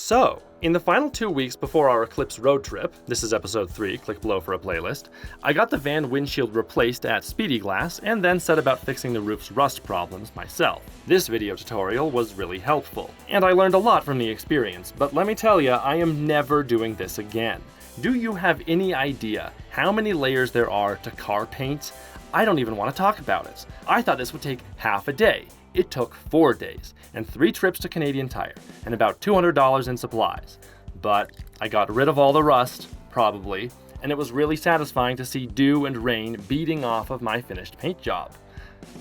So, in the final 2 weeks before our Eclipse road trip, this is episode 3, click below for a playlist, I got the van windshield replaced at Speedy Glass and then set about fixing the roof's rust problems myself. This video tutorial was really helpful, and I learned a lot from the experience, but let me tell ya, I am never doing this again. Do you have any idea how many layers there are to car paint? I don't even want to talk about it. I thought this would take half a day. It took 4 days, and 3 trips to Canadian Tire, and about $200 in supplies. But I got rid of all the rust, probably, and it was really satisfying to see dew and rain beating off of my finished paint job.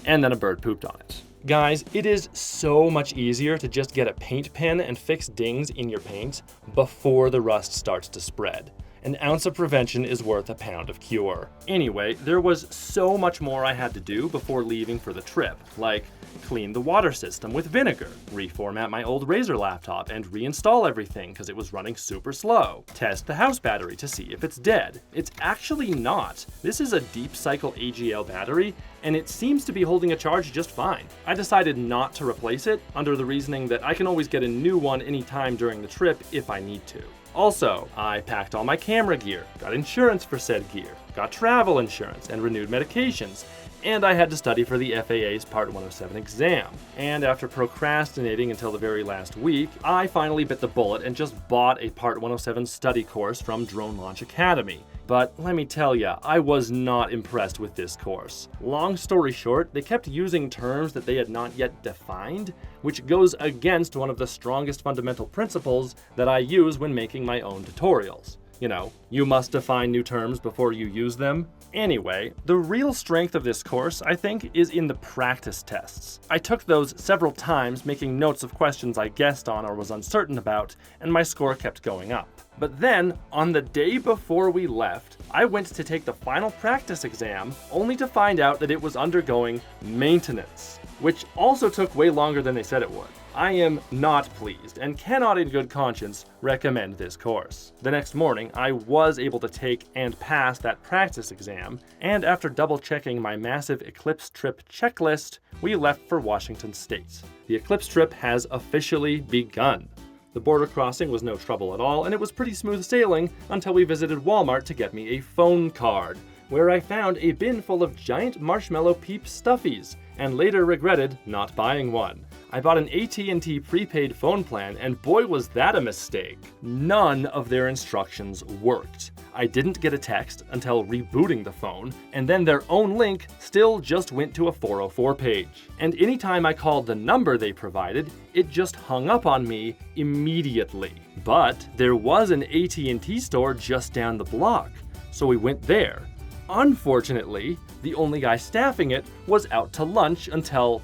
And then a bird pooped on it. Guys, it is so much easier to just get a paint pen and fix dings in your paint before the rust starts to spread. An ounce of prevention is worth a pound of cure. Anyway, there was so much more I had to do before leaving for the trip, like clean the water system with vinegar, reformat my old Razer laptop and reinstall everything because it was running super slow, test the house battery to see if it's dead. It's actually not. This is a deep cycle AGL battery, and it seems to be holding a charge just fine. I decided not to replace it under the reasoning that I can always get a new one anytime during the trip if I need to. Also, I packed all my camera gear, got insurance for said gear, got travel insurance, and renewed medications, and I had to study for the FAA's Part 107 exam. And after procrastinating until the very last week, I finally bit the bullet and just bought a Part 107 study course from Drone Launch Academy. But let me tell ya, I was not impressed with this course. Long story short, they kept using terms that they had not yet defined, which goes against one of the strongest fundamental principles that I use when making my own tutorials. You know, you must define new terms before you use them. Anyway, the real strength of this course, I think, is in the practice tests. I took those several times, making notes of questions I guessed on or was uncertain about, and my score kept going up. But then, on the day before we left, I went to take the final practice exam, only to find out that it was undergoing maintenance, which also took way longer than they said it would. I am not pleased and cannot in good conscience recommend this course. The next morning, I was able to take and pass that practice exam, and after double checking my massive Eclipse trip checklist, we left for Washington State. The Eclipse trip has officially begun. The border crossing was no trouble at all, and it was pretty smooth sailing until we visited Walmart to get me a phone card, where I found a bin full of giant marshmallow Peep stuffies, and later regretted not buying one. I bought an AT&T prepaid phone plan, and boy was that a mistake. None of their instructions worked. I didn't get a text until rebooting the phone, and then their own link still just went to a 404 page. And anytime I called the number they provided, it just hung up on me immediately. But there was an AT&T store just down the block, so we went there. Unfortunately, the only guy staffing it was out to lunch until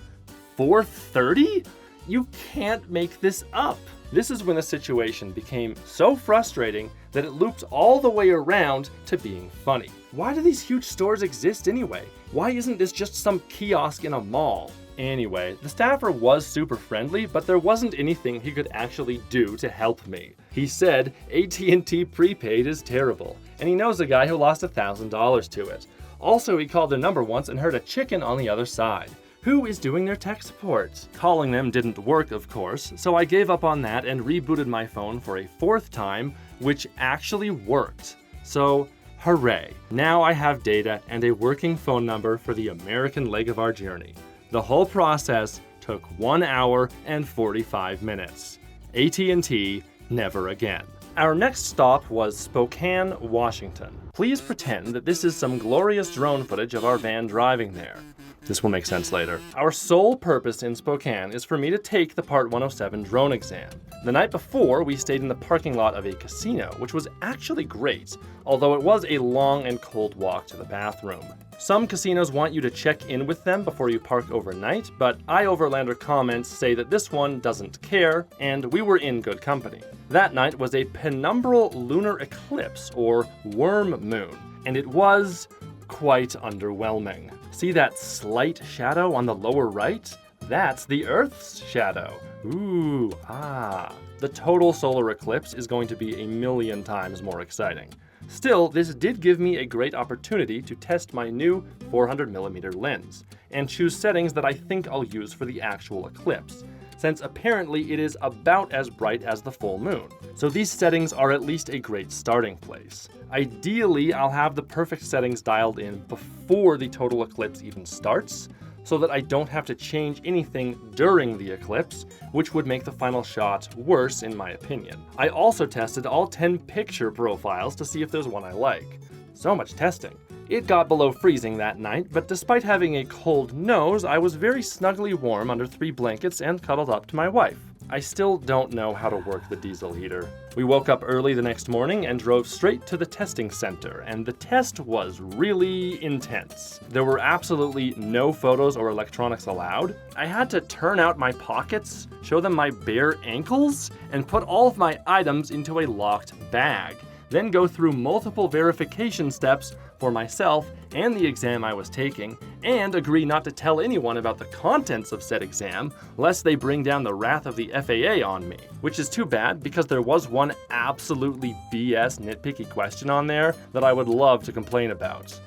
4:30? You can't make this up. This is when the situation became so frustrating that it looped all the way around to being funny. Why do these huge stores exist anyway? Why isn't this just some kiosk in a mall? Anyway, the staffer was super friendly, but there wasn't anything he could actually do to help me. He said AT&T prepaid is terrible, and he knows a guy who lost $1,000 to it. Also, he called their number once and heard a chicken on the other side. Who is doing their tech support? Calling them didn't work, of course, so I gave up on that and rebooted my phone for a 4th time, which actually worked. So, hooray. Now I have data and a working phone number for the American leg of our journey. The whole process took 1 hour and 45 minutes. AT&T, never again. Our next stop was Spokane, Washington. Please pretend that this is some glorious drone footage of our van driving there. This will make sense later. Our sole purpose in Spokane is for me to take the Part 107 drone exam. The night before, we stayed in the parking lot of a casino, which was actually great, although it was a long and cold walk to the bathroom. Some casinos want you to check in with them before you park overnight, but iOverlander comments say that this one doesn't care, and we were in good company. That night was a penumbral lunar eclipse, or worm moon, and it was quite underwhelming. See that slight shadow on the lower right? That's the Earth's shadow. Ooh, ah. The total solar eclipse is going to be a million times more exciting. Still, this did give me a great opportunity to test my new 400mm lens and choose settings that I think I'll use for the actual eclipse. since apparently it is about as bright as the full moon. So these settings are at least a great starting place. Ideally, I'll have the perfect settings dialed in before the total eclipse even starts, so that I don't have to change anything during the eclipse, which would make the final shot worse in my opinion. I also tested all 10 picture profiles to see if there's one I like. So much testing. It got below freezing that night, but despite having a cold nose, I was very snugly warm under 3 blankets and cuddled up to my wife. I still don't know how to work the diesel heater. We woke up early the next morning and drove straight to the testing center, and the test was really intense. There were absolutely no photos or electronics allowed. I had to turn out my pockets, show them my bare ankles, and put all of my items into a locked bag. Then go through multiple verification steps for myself and the exam I was taking, and agree not to tell anyone about the contents of said exam, lest they bring down the wrath of the FAA on me. Which is too bad, because there was one absolutely BS nitpicky question on there that I would love to complain about.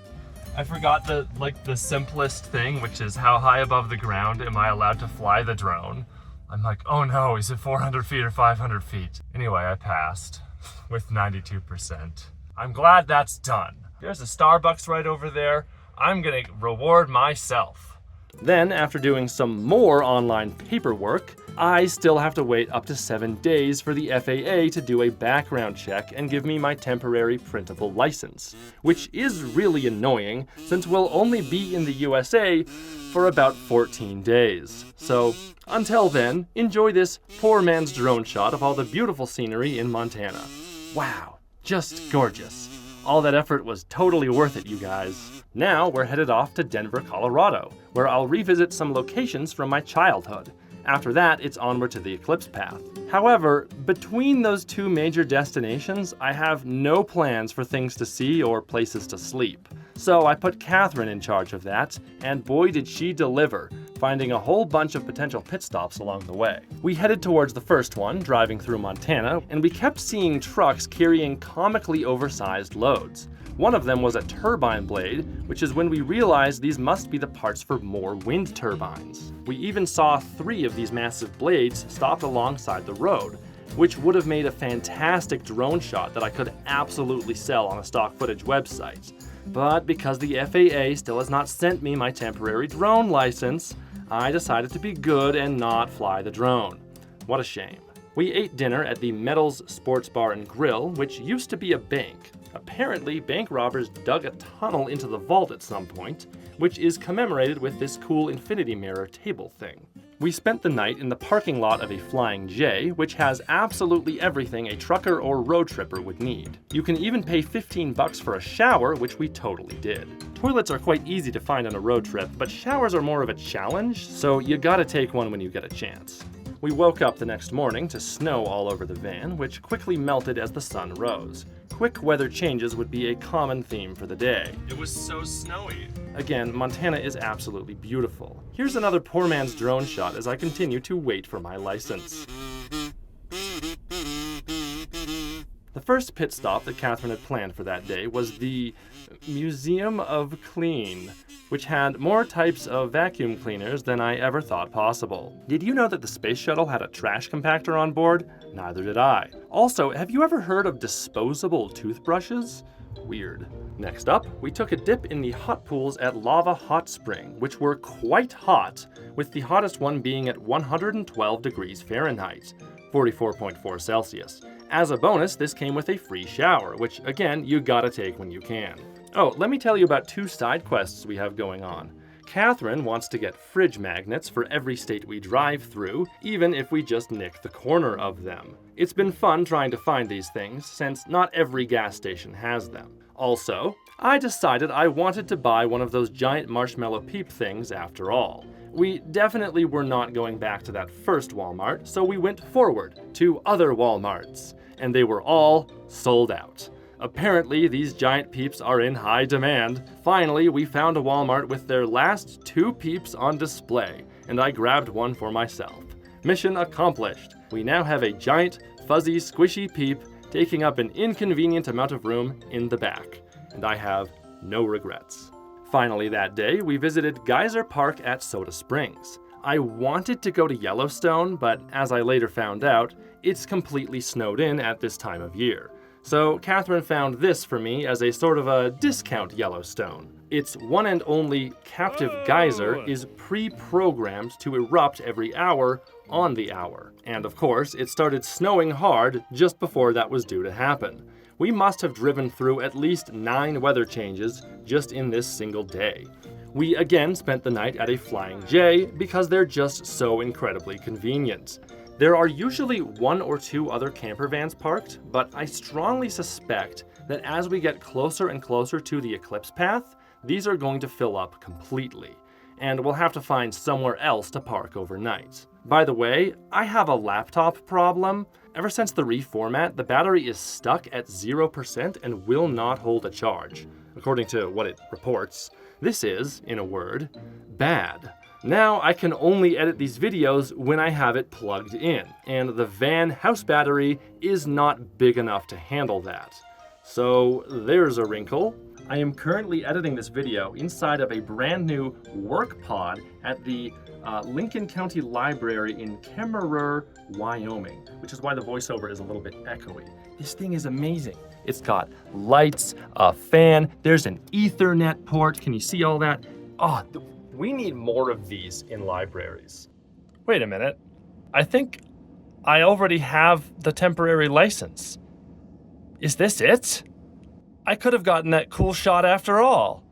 I forgot the simplest thing, which is how high above the ground am I allowed to fly the drone? I'm like, oh no, is it 400 feet or 500 feet? Anyway, I passed with 92%. I'm glad that's done. There's a Starbucks right over there. I'm gonna reward myself. Then, after doing some more online paperwork, I still have to wait up to 7 days for the FAA to do a background check and give me my temporary printable license, which is really annoying since we'll only be in the USA for about 14 days. So, until then, enjoy this poor man's drone shot of all the beautiful scenery in Montana. Wow, just gorgeous. All that effort was totally worth it, you guys. Now we're headed off to Denver, Colorado, where I'll revisit some locations from my childhood. After that, it's onward to the Eclipse path. However, between those 2 major destinations, I have no plans for things to see or places to sleep. So I put Catherine in charge of that, and boy did she deliver, finding a whole bunch of potential pit stops along the way. We headed towards the first one, driving through Montana, and we kept seeing trucks carrying comically oversized loads. One of them was a turbine blade, which is when we realized these must be the parts for more wind turbines. We even saw 3 of these massive blades stopped alongside the road, which would have made a fantastic drone shot that I could absolutely sell on a stock footage website. But because the FAA still has not sent me my temporary drone license, I decided to be good and not fly the drone. What a shame. We ate dinner at the Metals Sports Bar and Grill, which used to be a bank. Apparently, bank robbers dug a tunnel into the vault at some point, which is commemorated with this cool infinity mirror table thing. We spent the night in the parking lot of a Flying J, which has absolutely everything a trucker or road tripper would need. You can even pay $15 for a shower, which we totally did. Toilets are quite easy to find on a road trip, but showers are more of a challenge, so you gotta take one when you get a chance. We woke up the next morning to snow all over the van, which quickly melted as the sun rose. Quick weather changes would be a common theme for the day. It was so snowy. Again, Montana is absolutely beautiful. Here's another poor man's drone shot as I continue to wait for my license. The first pit stop that Catherine had planned for that day was the Museum of Clean, which had more types of vacuum cleaners than I ever thought possible. Did you know that the space shuttle had a trash compactor on board? Neither did I. Also, have you ever heard of disposable toothbrushes? Weird. Next up, we took a dip in the hot pools at Lava Hot Spring, which were quite hot, with the hottest one being at 112 degrees Fahrenheit, 44.4 Celsius. As a bonus, this came with a free shower, which again, you gotta take when you can. Oh, let me tell you about 2 side quests we have going on. Catherine wants to get fridge magnets for every state we drive through, even if we just nick the corner of them. It's been fun trying to find these things, since not every gas station has them. Also, I decided I wanted to buy one of those giant marshmallow peep things after all. We definitely were not going back to that first Walmart, so we went forward to other Walmarts, and they were all sold out. Apparently, these giant peeps are in high demand. Finally, we found a Walmart with their last 2 peeps on display, and I grabbed one for myself. Mission accomplished. We now have a giant, fuzzy, squishy peep taking up an inconvenient amount of room in the back, and I have no regrets. Finally that day, we visited Geyser Park at Soda Springs. I wanted to go to Yellowstone, but as I later found out, it's completely snowed in at this time of year. So Catherine found this for me as a sort of a discount Yellowstone. Its one and only captive geyser is pre-programmed to erupt every hour on the hour. And of course, it started snowing hard just before that was due to happen. We must have driven through at least 9 weather changes just in this single day. We again spent the night at a Flying J because they're just so incredibly convenient. There are usually 1 or 2 other camper vans parked, but I strongly suspect that as we get closer and closer to the Eclipse path, these are going to fill up completely, and we'll have to find somewhere else to park overnight. By the way, I have a laptop problem. Ever since the reformat, the battery is stuck at 0% and will not hold a charge. According to what it reports, this is, in a word, bad. Now I can only edit these videos when I have it plugged in, and the van house battery is not big enough to handle that. So there's a wrinkle. I am currently editing this video inside of a brand new work pod at the Lincoln County Library in Kemmerer, Wyoming, which is why the voiceover is a little bit echoey. This thing is amazing. It's got lights, a fan, there's an Ethernet port. Can you see all that? Oh, we need more of these in libraries. Wait a minute. I think I already have the temporary license. Is this it? I could have gotten that cool shot after all.